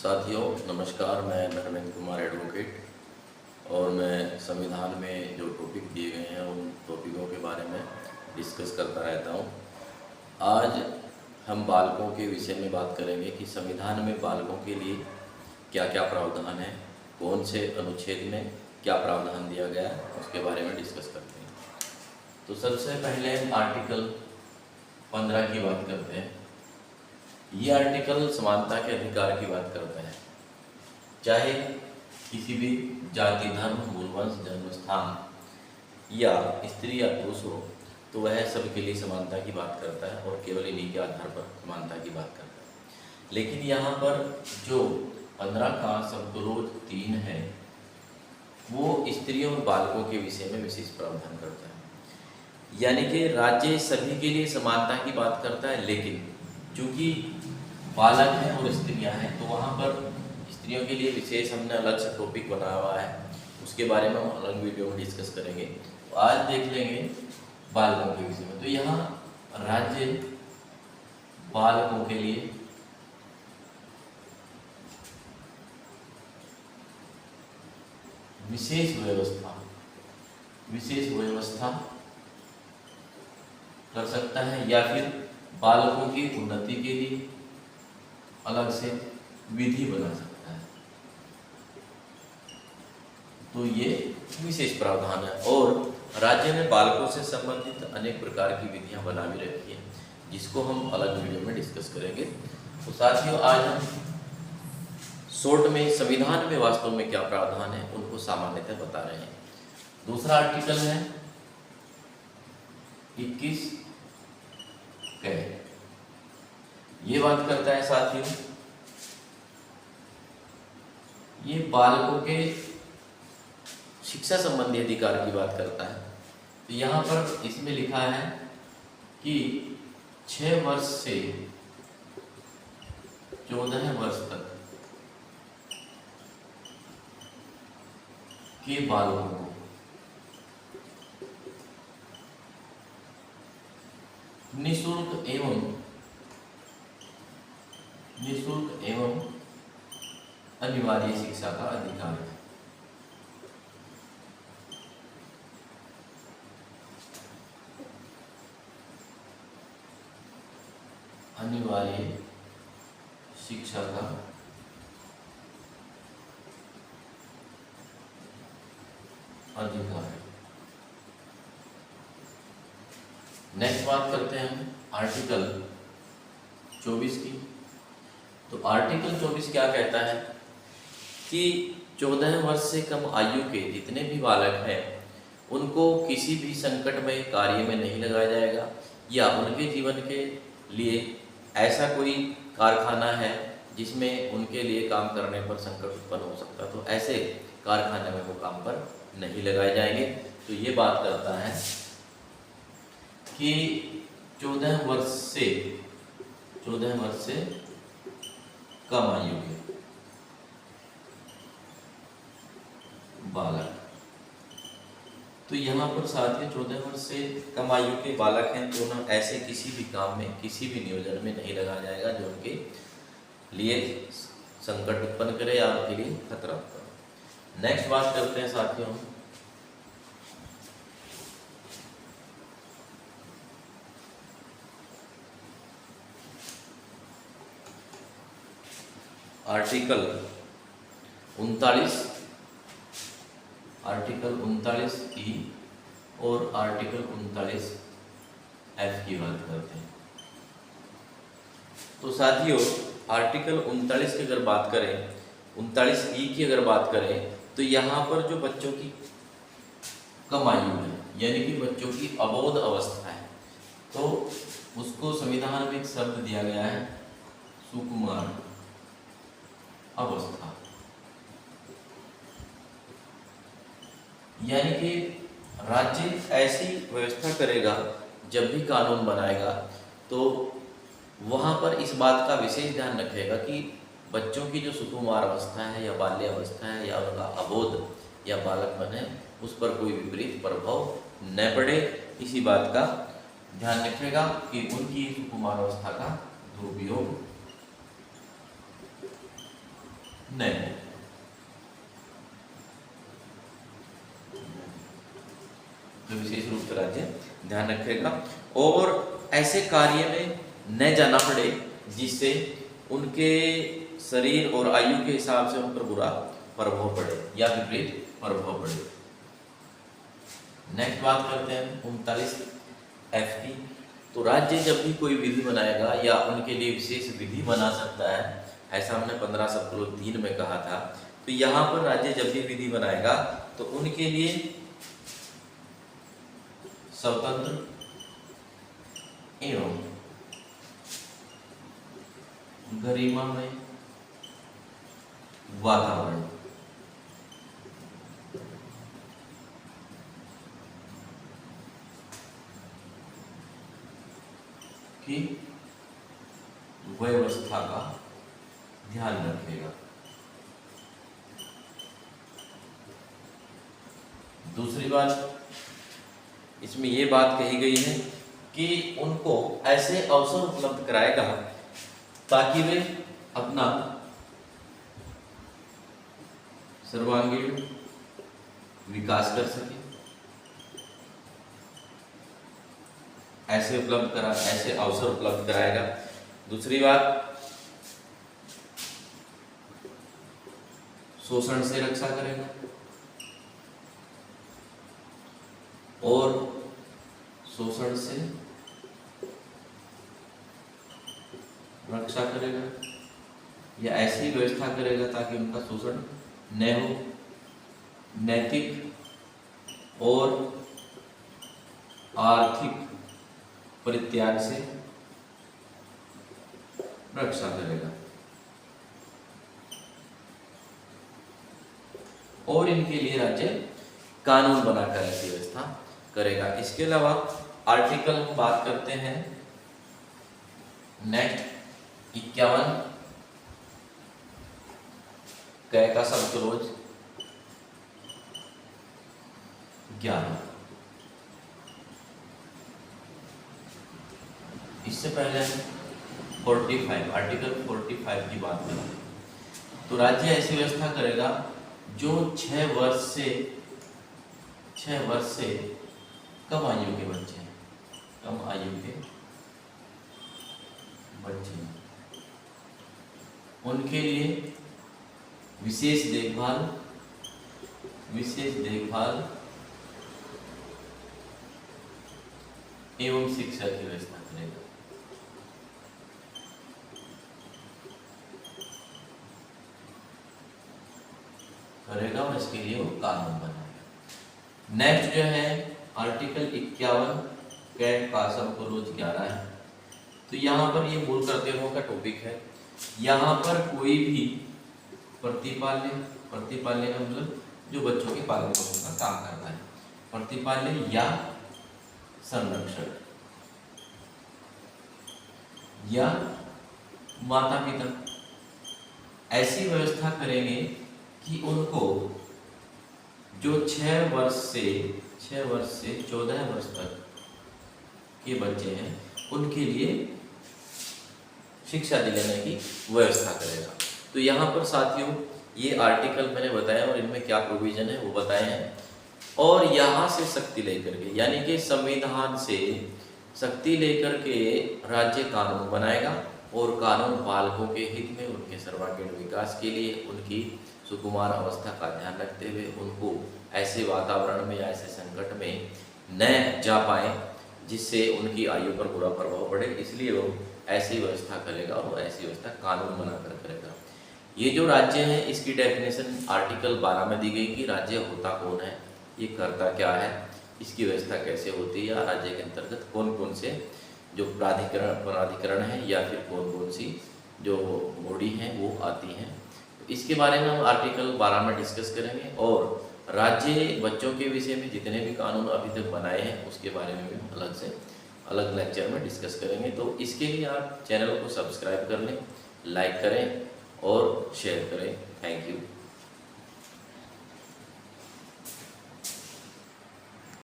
साथियों नमस्कार, मैं धर्मेंद्र कुमार एडवोकेट और मैं संविधान में जो टॉपिक दिए गए हैं उन टॉपिकों के बारे में डिस्कस करता रहता हूं। आज हम बालकों के विषय में बात करेंगे कि संविधान में बालकों के लिए क्या क्या प्रावधान है, कौन से अनुच्छेद में क्या प्रावधान दिया गया है, उसके बारे में डिस्कस करते हैं। तो सबसे पहले हम आर्टिकल 15 की बात करते हैं। ये आर्टिकल समानता के अधिकार की बात करता है। चाहे किसी भी जाति, धर्म, मूल वंश, जन्म स्थान या स्त्री या पुरुष हो, तो वह सबके लिए समानता की बात करता है और केवल इन्हीं के आधार पर समानता की बात करता है। लेकिन यहाँ पर जो 15 का सबक्लोज 3 है वो स्त्रियों और बालकों के विषय में विशेष प्रावधान करता है। यानी कि राज्य सभी के लिए समानता की बात करता है, लेकिन चूंकि बालक हैं और स्त्रियां हैं तो वहाँ पर स्त्रियों के लिए विशेष हमने अलग से टॉपिक बनाया हुआ है, उसके बारे में हम अलग वीडियो में डिस्कस करेंगे। तो आज देख लेंगे बालकों के विषय में। तो यहाँ राज्य बालकों के लिए विशेष व्यवस्था कर सकता है या फिर बालकों की उन्नति के लिए अलग से विधि बना सकता है। तो ये विशेष प्रावधान है और राज्य ने बालकों से संबंधित अनेक प्रकार की विधियां बना भी रखी हैं, जिसको हम अलग वीडियो में डिस्कस करेंगे। तो साथियों, आज हम शॉर्ट में संविधान में वास्तव में क्या प्रावधान है उनको सामान्यतः बता रहे हैं। दूसरा आर्टिकल है 21 ये बात करता है साथियों, ये बालकों के शिक्षा संबंधी अधिकार की बात करता है। तो यहाँ पर इसमें लिखा है कि 6 वर्ष से 14 वर्ष तक के बालकों को निःशुल्क एवं अनिवार्य शिक्षा का अधिकार है। अनिवार्य शिक्षा का अधिकार है। नेक्स्ट बात करते हैं हम आर्टिकल 24 की। तो आर्टिकल 24 क्या कहता है कि 14 वर्ष से कम आयु के जितने भी बालक हैं उनको किसी भी संकटमय कार्य में नहीं लगाया जाएगा, या उनके जीवन के लिए ऐसा कोई कारखाना है जिसमें उनके लिए काम करने पर संकट उत्पन्न हो सकता, तो ऐसे कारखाने में वो काम पर नहीं लगाए जाएंगे। तो ये बात करता है कि 14 वर्ष से कम आयु के बालक, तो यहाँ पर साथ ही 14 वर्ष से कम आयु के बालक हैं तो ना ऐसे किसी भी काम में, किसी भी नियोजन में नहीं लगाया जाएगा जो उनके लिए संकट उत्पन्न करे या उनके लिए खतरा उत्पन्न। नेक्स्ट बात करते हैं साथियों आर्टिकल 39 ई और आर्टिकल 39 एफ की बात करते हैं। तो साथियों, आर्टिकल 39 की अगर बात करें, 39 ई की अगर बात करें, तो यहाँ पर जो बच्चों की कम आयु है यानी कि बच्चों की अबोध अवस्था है, तो उसको संविधान में एक शब्द दिया गया है सुकुमार अवस्था। यानी कि राज्य ऐसी व्यवस्था करेगा, जब भी कानून बनाएगा तो वहाँ पर इस बात का विशेष ध्यान रखेगा कि बच्चों की जो सुकुमार अवस्था है या बाल्य अवस्था है या उनका अबोध या बालकपन है, उस पर कोई विपरीत प्रभाव न पड़े। इसी बात का ध्यान रखेगा कि उनकी सुकुमार अवस्था का दुरुपयोग नहीं, तो विशेष रूप से राज्य ध्यान रखेगा और ऐसे कार्य में न जाना पड़े जिससे उनके शरीर और आयु के हिसाब से उन पर बुरा प्रभाव पड़े या विपरीत प्रभाव पड़े। नेक्स्ट बात करते हैं 39F की। तो राज्य जब भी कोई विधि बनाएगा या उनके लिए विशेष विधि बना सकता है, ऐसा हमने 15 सब 3 में कहा था। तो यहाँ पर राज्य जब भी विधि बनाएगा तो उनके लिए स्वतंत्र एवं गरिमामय वातावरण की व्यवस्था का ध्यान रखेगा। दूसरी बात इसमें ये बात कही गई है कि उनको ऐसे अवसर उपलब्ध कराएगा ताकि वे अपना सर्वांगीण विकास कर सके। ऐसे अवसर उपलब्ध कराएगा। दूसरी बात शोषण से रक्षा करेगा और शोषण से रक्षा करेगा या ऐसी व्यवस्था करेगा ताकि उनका शोषण न हो। नैतिक और आर्थिक परित्याग से रक्षा करेगा और इनके लिए राज्य कानून बनाकर ऐसी व्यवस्था करेगा। इसके अलावा आर्टिकल हम बात करते हैं नेक्स्ट 51 कै का शब्दरोज 11। इससे पहले 45 आर्टिकल 45 की बात करें तो राज्य ऐसी व्यवस्था करेगा जो 6 वर्ष से कम आयु के बच्चे हैं, कम आयु के बच्चे हैं, उनके लिए विशेष देखभाल एवं शिक्षा की व्यवस्था करेगा और इसके लिए वो कानून बनाएगा। नेक्स्ट जो है आर्टिकल 51 कैट कासम को रोज 11 है। तो यहाँ पर ये मूल कर्तव्यों का टॉपिक है। यहाँ पर कोई भी प्रतिपाल्य का मतलब जो बच्चों के पालन पोषण का काम करता है, प्रतिपाल्य या संरक्षक या माता पिता ऐसी व्यवस्था करेंगे कि उनको जो 6 वर्ष से 14 वर्ष तक के बच्चे हैं उनके लिए शिक्षा दिलाने की व्यवस्था करेगा। तो यहाँ पर साथियों ये आर्टिकल मैंने बताया और इनमें क्या प्रोविजन है वो बताए हैं। और यहाँ से शक्ति लेकर के यानी कि संविधान से शक्ति लेकर के राज्य कानून बनाएगा और कानून पालकों के हित में उनके सर्वांगीण विकास के लिए उनकी सुकुमार अवस्था का ध्यान रखते हुए उनको ऐसे वातावरण में या ऐसे संकट में न जा पाए जिससे उनकी आयु पर बुरा प्रभाव पड़े, इसलिए वो ऐसी व्यवस्था करेगा और ऐसी व्यवस्था कानून बनाकर करेगा। ये जो राज्य है इसकी डेफिनेशन आर्टिकल 12 में दी गई कि राज्य होता कौन है, ये करता क्या है, इसकी व्यवस्था कैसे होती है या राज्य के अंतर्गत कौन कौन से जो प्राधिकरण है या फिर कौन कौन सी जो बॉडी हैं वो आती हैं। तो इसके बारे में हम आर्टिकल 12 में डिस्कस करेंगे और राज्य बच्चों के विषय में जितने भी कानून अभी तक बनाए हैं उसके बारे में भी हम अलग लेक्चर में डिस्कस करेंगे। तो इसके लिए आप चैनल को सब्सक्राइब कर लें, लाइक करें और शेयर करें। Thank you.